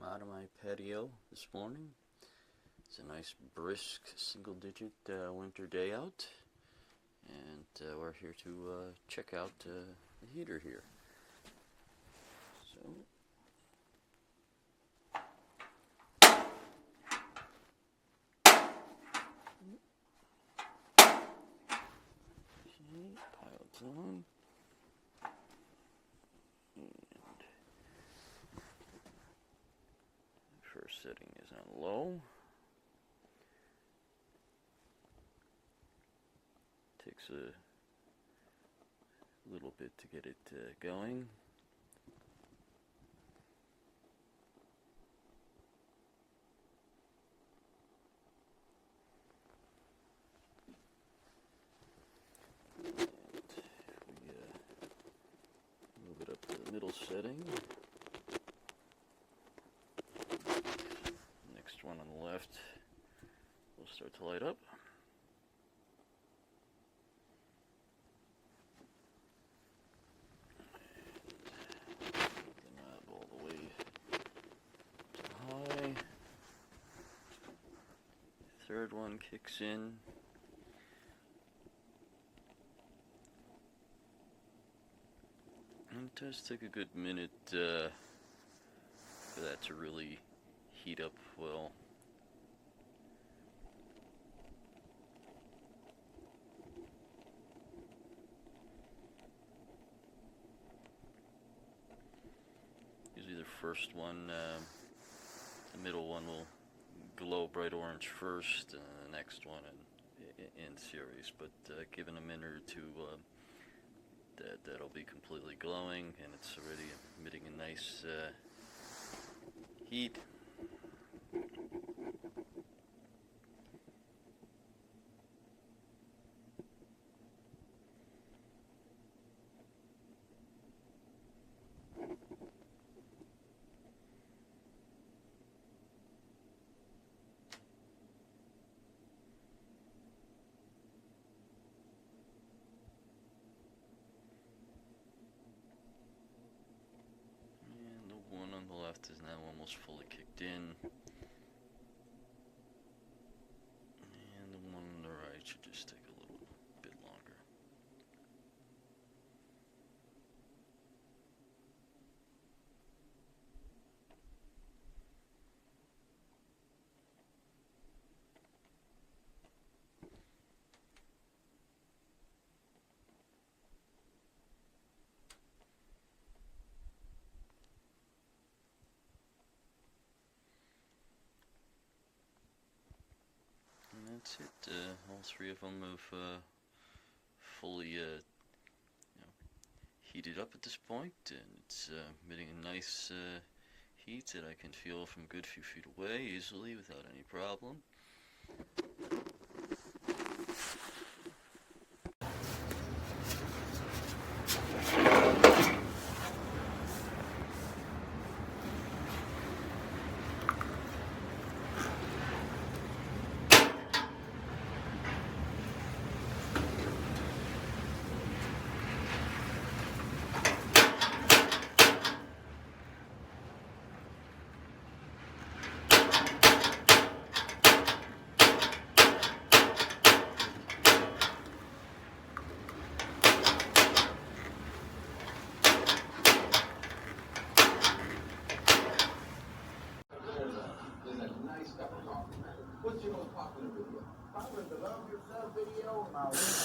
I'm out of my patio this morning. It's a nice brisk single-digit winter day out, and we're here to check out the heater here. So piles on. First setting is on low. Takes a little bit to get it going. And we move it up to the middle setting. Next one on the left will start to light up. The knob all the way to high. Third one kicks in. And it does take a good minute for that to really heat up well. Usually the first one, the middle one will glow bright orange first, and the next one in series. But given a minute or two, that'll be completely glowing, and it's already emitting a nice heat. Is now almost fully kicked in, and the one on the right should just take a little bit longer. That's it. All three of them have fully heated up at this point, and it's emitting a nice heat that I can feel from a good few feet away easily without any problem. What's your most popular video? Probably the Love Yourself video.